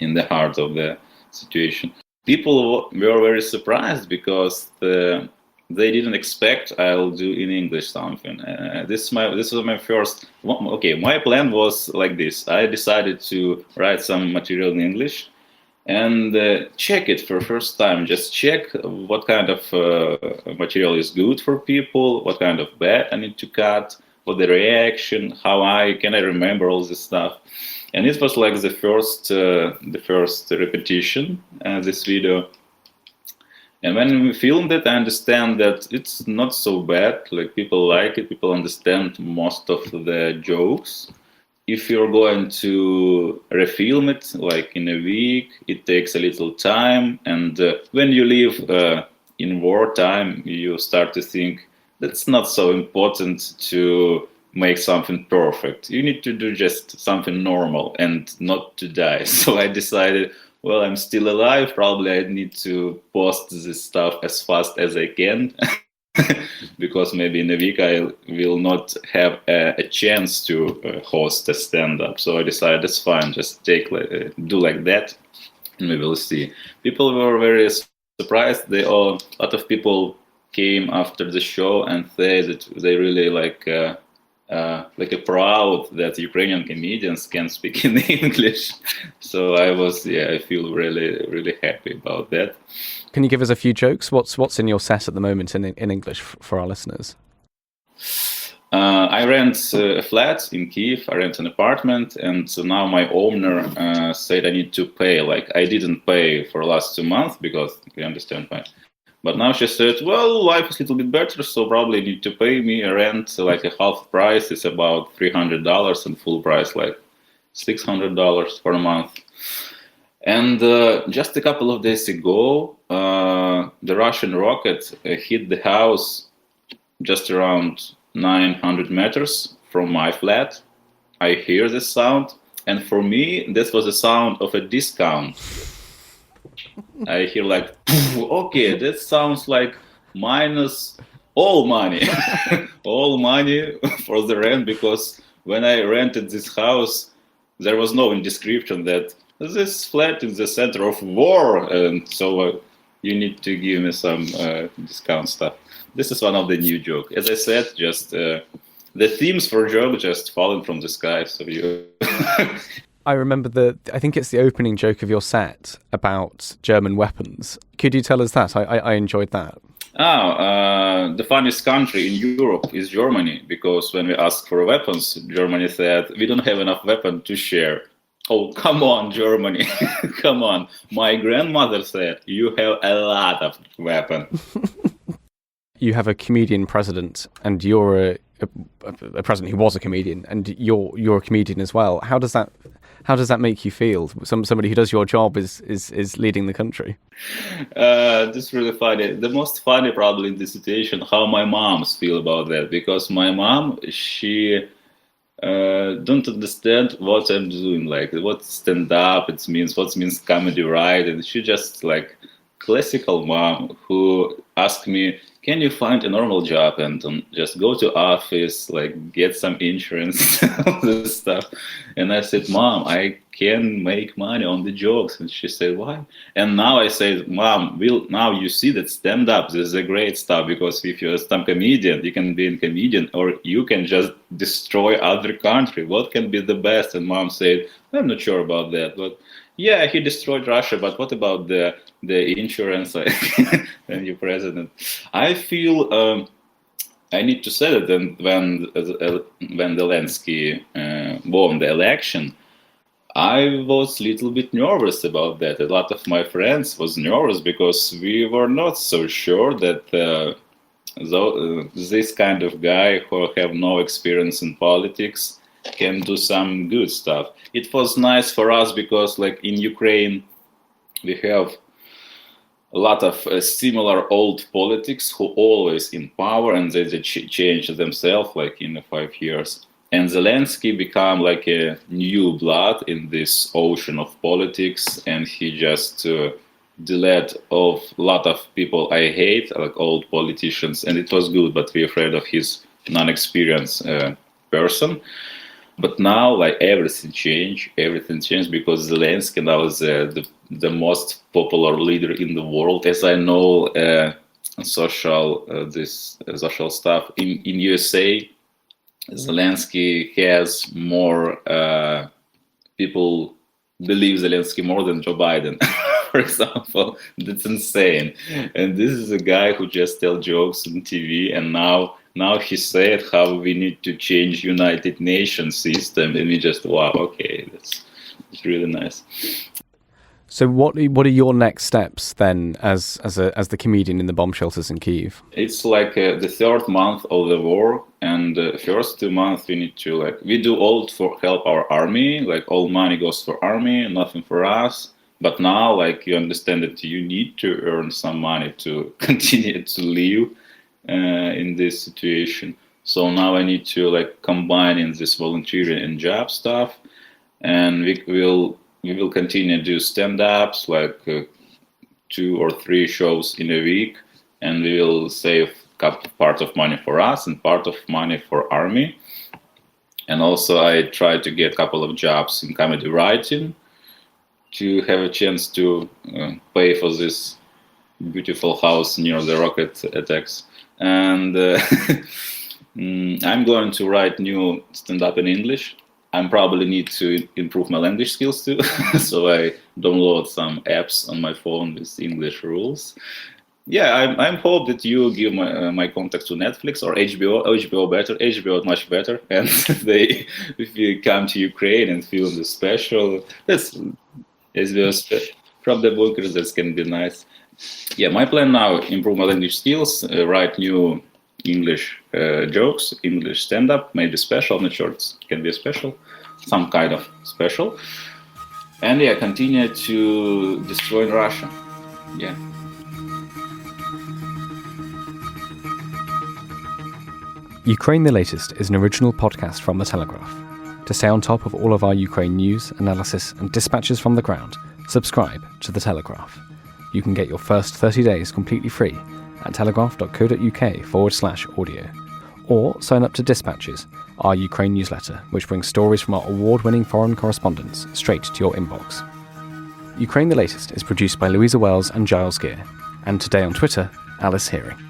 in the heart of the situation. People were very surprised because they didn't expect I'll do in English something. This was my first. Okay, my plan was like this. I decided to write some material in English and check it for first time. Just check what kind of material is good for people, what kind of bad I need to cut, what the reaction, how can I remember all this stuff. And it was like the first repetition, this video. And when we filmed it, I understand that it's not so bad. Like people like it, people understand most of the jokes. If you're going to refilm it, like in a week, it takes a little time. And when you live in wartime, you start to think that's not so important to make something perfect. You need to do just something normal and not to die. So I decided, well, I'm still alive. Probably I need to post this stuff as fast as I can because maybe in a week I will not have a chance to host a stand-up. So I decided that's fine. Just do like that, and we will see. People were very surprised. A lot of people came after the show and say that they really proud that Ukrainian comedians can speak in English. So I feel really, really happy about that. Can you give us a few jokes? What's in your set at the moment in English for our listeners? I rent a flat in Kyiv. I rent an apartment, and so now my owner said I need to pay. I didn't pay for the last 2 months because you understand why. But now she said, well, life is a little bit better, so probably need to pay me rent a half price. It's about $300 and full price $600 for a month. And just a couple of days ago, the Russian rocket hit the house just around 900 meters from my flat. I hear this sound, and for me, this was the sound of a discount. I hear okay, that sounds like minus all money, all money for the rent, because when I rented this house, there was no description that this flat is the center of war, and so you need to give me some discount stuff. This is one of the new jokes. As I said, just the themes for joke just fallen from the sky. So you. I remember I think it's the opening joke of your set about German weapons. Could you tell us that? I enjoyed that. The funniest country in Europe is Germany, because when we asked for weapons, Germany said, we don't have enough weapons to share. Oh, come on, Germany. Come on. My grandmother said, you have a lot of weapons. You have a comedian president, and you're a president who was a comedian, and you're a comedian as well. How does that make you feel? Somebody who does your job is leading the country. This is really funny. The most funny probably in this situation, how my moms feel about that, because my mom, she don't understand what I'm doing, like what stand up it means, what means comedy, right? And she just like classical mom who asked me, can you find a normal job, Anton? Just go to office, like get some insurance, all this stuff. And I said, Mom, I can make money on the jokes. And she said, why? And now I said, Mom, now you see that stand-up, this is a great stuff, because if you're a stand-up comedian, you can be a comedian, or you can just destroy other country. What can be the best? And Mom said, I'm not sure about that, but yeah, he destroyed Russia, but what about the insurance and your president? I feel I need to say that when Zelensky won the election, I was a little bit nervous about that. A lot of my friends was nervous because we were not so sure that this kind of guy who have no experience in politics can do some good stuff. It was nice for us because, like in Ukraine, we have a lot of similar old politics who always in power, and they change themselves like in 5 years. And Zelensky become like a new blood in this ocean of politics, and he just delete of a lot of people I hate, like old politicians, and it was good, but we're afraid of his non-experienced person. But now, like everything changed because Zelensky now is the most popular leader in the world. As I know, social stuff in USA, Zelensky has more people believe Zelensky more than Joe Biden, for example. That's insane. And this is a guy who just tells jokes on TV, and now he said how we need to change United Nations system, and we just, wow, okay, that's really nice. So what are your next steps then as the comedian in the bomb shelters in Kyiv? It's like the third month of the war, and the first 2 months we need to we do all for help our army, like all money goes for army, nothing for us. But now you understand that you need to earn some money to continue to live in this situation. So now I need to combine in this volunteering and job stuff, and we will continue to do stand-ups 2 or 3 shows in a week, and we will save part of money for us and part of money for army. And also I try to get a couple of jobs in comedy writing to have a chance to pay for this beautiful house near the rocket attacks. And I'm going to write new stand-up in English. I probably need to improve my language skills too. So I download some apps on my phone with English rules. Yeah, I hope that you give my contact to Netflix or HBO. HBO better, HBO much better. And if you come to Ukraine and film the special, that's HBO from the bunkers. That can be nice. Yeah, my plan now: improve my language skills, write new English jokes, English stand-up, maybe special. I'm not sure it can be a special, some kind of special, and yeah, continue to destroy Russia. Yeah. Ukraine the Latest is an original podcast from The Telegraph. To stay on top of all of our Ukraine news, analysis, and dispatches from the ground, subscribe to The Telegraph. You can get your first 30 days completely free at telegraph.co.uk/audio, or sign up to Dispatches, our Ukraine newsletter, which brings stories from our award-winning foreign correspondents straight to your inbox. Ukraine the Latest is produced by Louise and Giles Gear, and today on Twitter, Alice Hearing.